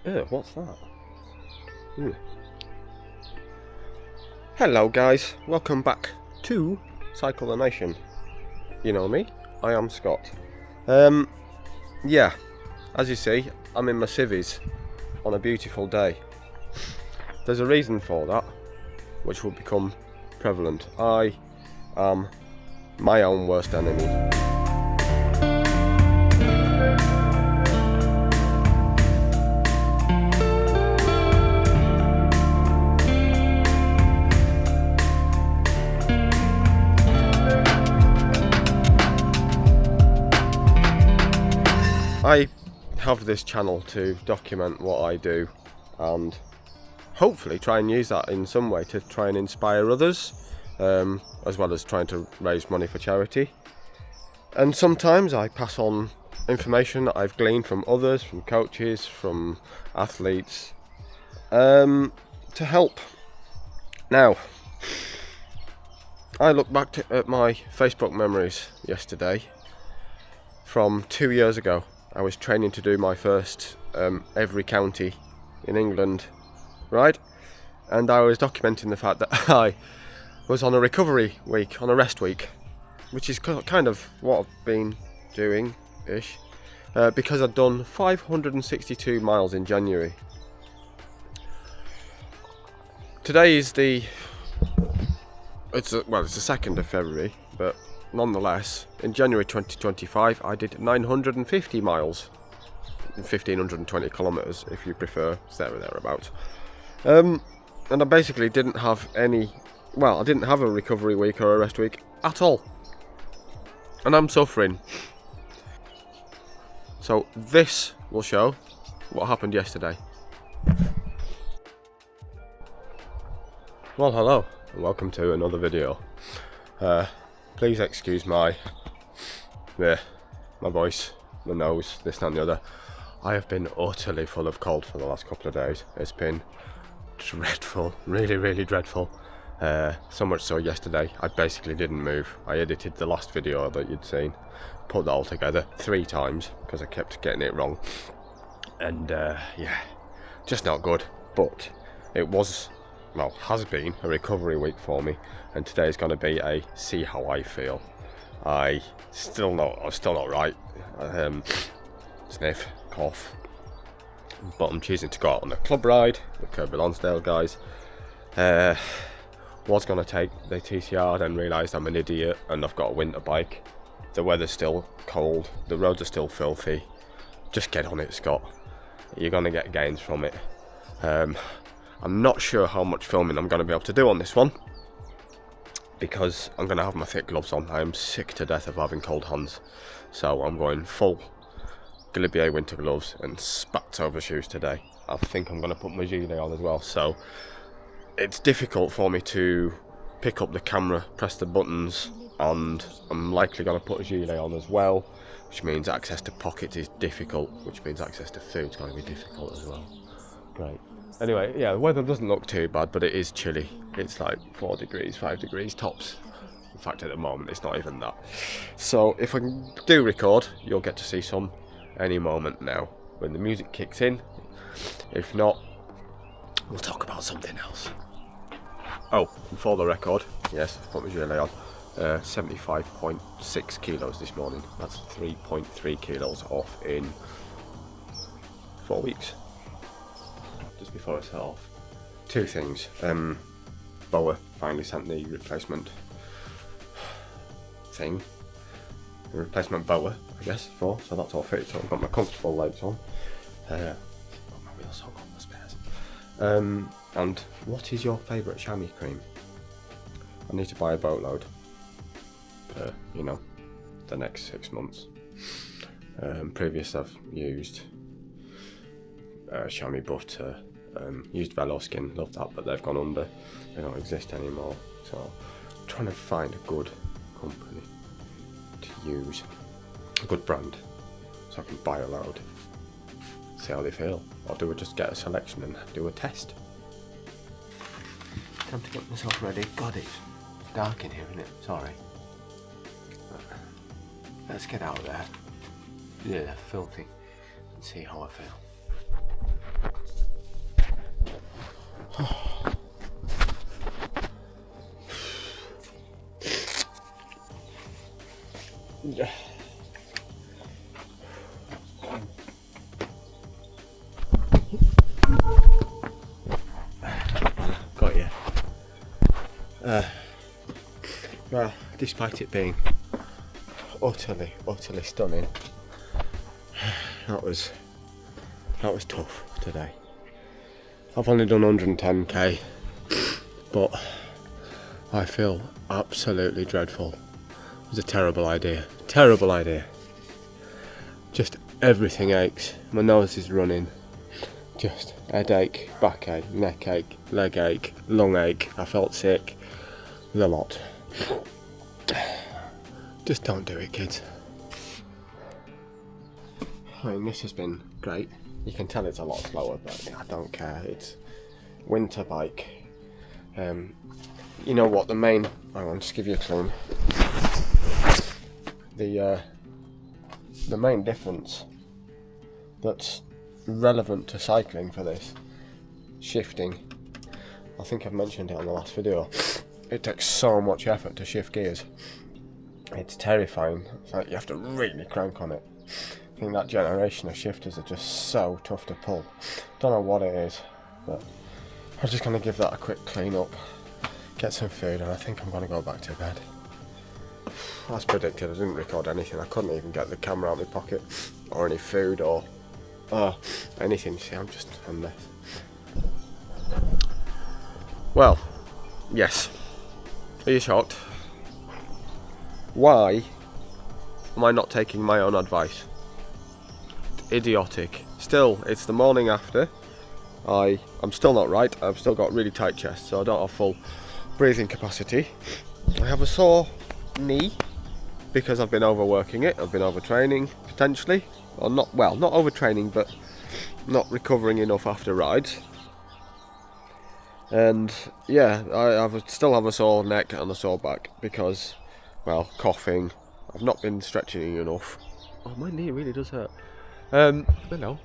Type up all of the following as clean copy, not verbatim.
What's that? Hello guys, welcome back to Cycle the Nation. You know me, I am Scott. Yeah, as you see, I'm in my civvies on a beautiful day. There's a reason for that, which will become prevalent. I am my own worst enemy. I have this channel to document what I do and hopefully try and use that in some way to try and inspire others, as well as trying to raise money for charity. And sometimes I pass on information that I've gleaned from others, from coaches, from athletes, to help. Now, I look back at my Facebook memories yesterday from 2 years ago. I was training to do my first every county in England, right? And I was documenting the fact that I was on a recovery week, on a rest week, which is kind of what I've been doing-ish, because I'd done 562 miles in January. Today is it's the 2nd of February, but nonetheless, in January 2025, I did 950 miles, 1,520 kilometres if you prefer, there or thereabouts. And I basically didn't have I didn't have a recovery week or a rest week at all. And I'm suffering. So this will show what happened yesterday. Well, hello, and welcome to another video. Please excuse my voice, my nose, this, that and the other. I have been utterly full of cold for the last couple of days. It's been dreadful, really, really dreadful. So much so yesterday, I basically didn't move. I edited the last video that you'd seen, put that all together 3 times because I kept getting it wrong. And yeah, just not good. But it has been a recovery week for me, and today is going to be a see how I feel. I'm still not right. Sniff, cough, but I'm choosing to go out on a club ride with Kirby Lonsdale guys. Was going to take the TCR, then realised I'm an idiot and I've got a winter bike. The weather's still cold, the roads are still filthy. Just get on it, Scott. You're going to get gains from it. I'm not sure how much filming I'm going to be able to do on this one, because I'm going to have my thick gloves on. I am sick to death of having cold hands, so I'm going full Galibier winter gloves and spats over shoes today. I think I'm going to put my gilet on as well, so it's difficult for me to pick up the camera, press the buttons, and I'm likely going to put a gilet on as well, which means access to pockets is difficult, which means access to food is going to be difficult as well. Great. Anyway, yeah, the weather doesn't look too bad, but it is chilly. It's like 4 degrees, 5 degrees tops. In fact, at the moment, it's not even that. So, if I do record, you'll get to see some any moment now, when the music kicks in. If not, we'll talk about something else. Oh, and for the record, yes, I've put my gilet on. 75.6 kilos this morning. That's 3.3 kilos off in 4 weeks. Just before I set off, 2 things. Boa finally sent the replacement thing, the replacement boa, I guess, so that's all fitted. So I've got my comfortable legs on. Got my wheels hung on the spares. And what is your favourite chamois cream? I need to buy a boatload for the next 6 months. Previous I've used chamois butter. Used Velo Skin, love that, but they've gone under, they don't exist anymore. So I'm trying to find a good company to use, a good brand, so I can buy a load, see how they feel, or do I just get a selection and do a test? Time to get myself ready. God, it's dark in here, isn't it? Sorry. Let's get out of there. Yeah, filthy, and see how I feel. Got you. Well, despite it being utterly stunning, that was tough today. I've only done 110k, but I feel absolutely dreadful. It was a terrible idea. Terrible idea. Just everything aches. My nose is running. Just headache, backache, neck ache, leg ache, lung ache. I felt sick. There's a lot. Just don't do it, kids. I mean, this has been great. You can tell it's a lot slower, but I don't care. It's winter bike. You know what? The main. I want to give you a clean. The main difference that's relevant to cycling for this shifting. I think I've mentioned it on the last video. It takes so much effort to shift gears. It's terrifying. It's like you have to really crank on it. I think that generation of shifters are just so tough to pull. Don't know what it is, but I'm just going to give that a quick clean up, get some food, and I think I'm going to go back to bed. As predicted, I didn't record anything. I couldn't even get the camera out of my pocket, or any food, or anything. See, I'm just a mess. Well, yes. Are you shocked? Why am I not taking my own advice? Idiotic. Still, it's the morning after. I'm still not right. I've still got really tight chest, so I don't have full breathing capacity. I have a sore knee because I've been overworking it. I've been overtraining potentially, or not overtraining, but not recovering enough after rides. And yeah, I still have a sore neck and a sore back because, well, coughing. I've not been stretching enough. Oh, my knee really does hurt. Hello.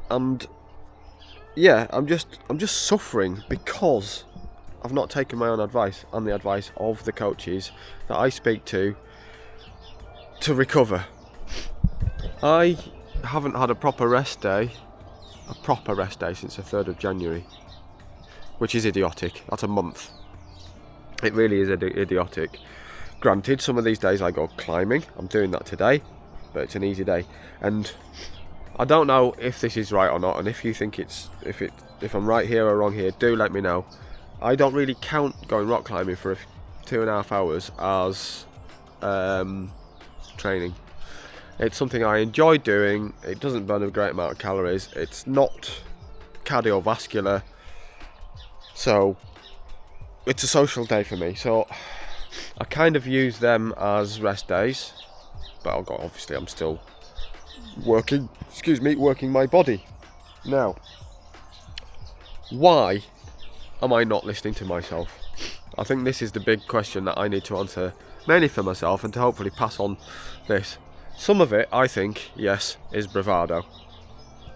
And yeah, I'm just suffering because I've not taken my own advice and the advice of the coaches that I speak to recover. I haven't had a proper rest day since the 3rd of January, which is idiotic. That's a month. It really is idiotic. Granted, some of these days I go climbing. I'm doing that today, but it's an easy day. And I don't know if this is right or not, and if you think if I'm right here or wrong here, do let me know. I don't really count going rock climbing for 2.5 hours as training. It's something I enjoy doing. It doesn't burn a great amount of calories. It's not cardiovascular, so it's a social day for me. So I kind of use them as rest days, but obviously I'm still working my body. Now, why am I not listening to myself? I think this is the big question that I need to answer, mainly for myself, and to hopefully pass on this. Some of it, I think, yes, is bravado.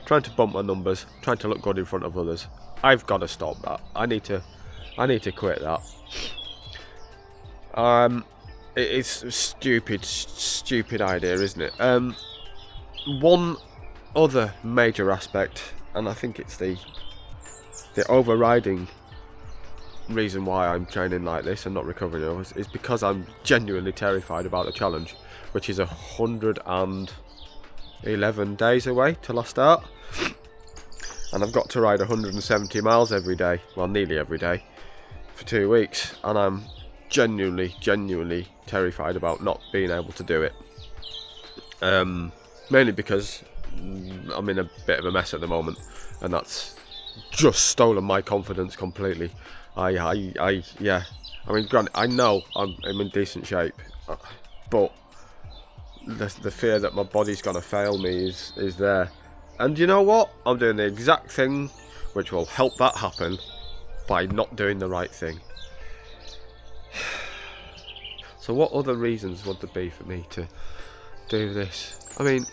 Trying to bump my numbers, trying to look good in front of others. I've got to stop that. I need to quit that. It's a stupid idea, isn't it? One other major aspect, and I think it's the overriding reason why I'm training like this and not recovering is because I'm genuinely terrified about the challenge, which is 111 days away till I start, and I've got to ride 170 miles every day, well, nearly every day, for 2 weeks, and I'm genuinely terrified about not being able to do it. Mainly because I'm in a bit of a mess at the moment, and that's just stolen my confidence completely. I mean, granted, I know I'm in decent shape, but the fear that my body's gonna fail me is there. And you know what? I'm doing the exact thing which will help that happen by not doing the right thing. So what other reasons would there be for me to do this? I mean,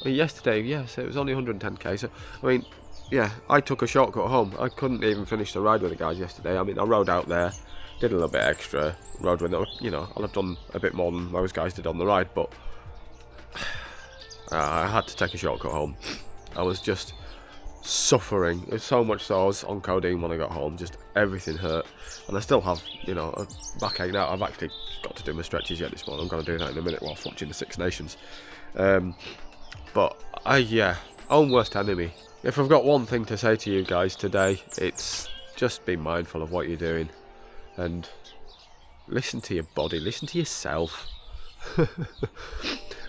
yesterday, yes, it was only 110k, so, I mean, yeah, I took a shortcut home. I couldn't even finish the ride with the guys yesterday. I mean, I rode out there, Did a little bit extra road with it. You know, I'll have done a bit more than those guys did on the ride, but I had to take a shortcut home. I was just suffering. It was so much so I was on codeine when I got home. Just everything hurt, and I still have, you know, a backache now. I've actually got to do my stretches yet this morning. I'm going to do that in a minute whilst watching the Six Nations. But yeah, own worst enemy. If I've got one thing to say to you guys today, it's just be mindful of what you're doing and listen to your body, listen to yourself. And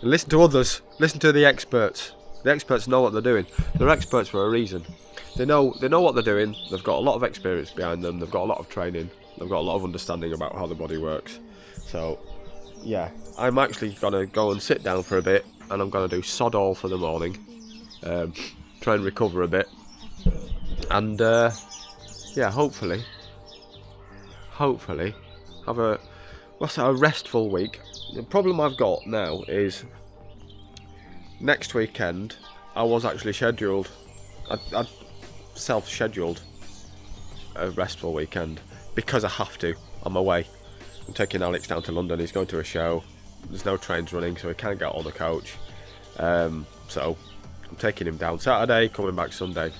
listen to others, listen to the experts. The experts know what they're doing. They're experts for a reason. They know what they're doing. They've got a lot of experience behind them. They've got a lot of training. They've got a lot of understanding about how the body works. So, yeah, I'm actually gonna go and sit down for a bit, and I'm gonna do sod all for the morning. Try and recover a bit, and yeah, hopefully have a restful week. The problem I've got now is next weekend I was actually scheduled. I self-scheduled a restful weekend because I have to. I'm away. I'm taking Alex down to London. He's going to a show. There's no trains running, so he can't get on the coach. So I'm taking him down Saturday, coming back Sunday.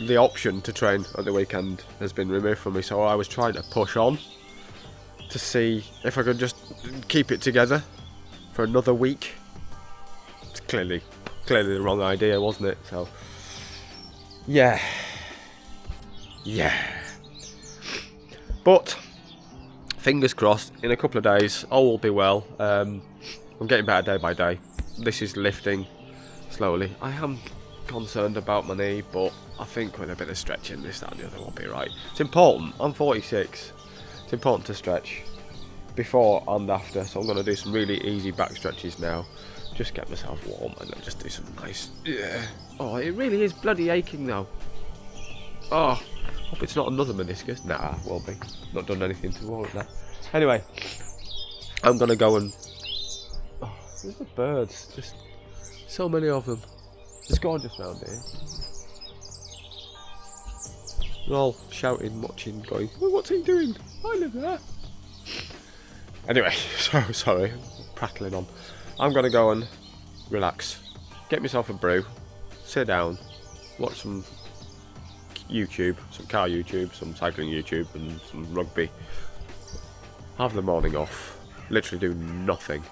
The option to train at the weekend has been removed from me, so I was trying to push on to see if I could just keep it together for another week. It's clearly the wrong idea, wasn't it? So yeah. But fingers crossed, in a couple of days all will be well. I'm getting better day by day. This is lifting slowly. I am concerned about my knee, but I think with a bit of stretching, this, that and the other will be right. It's important. I'm 46. It's important to stretch before and after, so I'm going to do some really easy back stretches now. Just get myself warm and then just do some nice... Oh, it really is bloody aching though. Oh, hope it's not another meniscus. Nah, will be. Not done anything to warrant that. Anyway, I'm going to go and... Oh, there's the birds. Just so many of them. It's gorgeous round here. They're all shouting, watching, going, oh, what's he doing? I live there. Anyway, so sorry, I'm prattling on. I'm going to go and relax, get myself a brew, sit down, watch some YouTube, some car YouTube, some cycling YouTube and some rugby. Have the morning off, literally do nothing.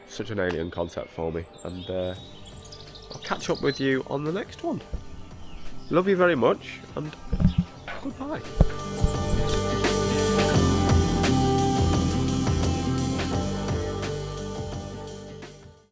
Such an alien concept for me, and I'll catch up with you on the next one. Love you very much, and goodbye.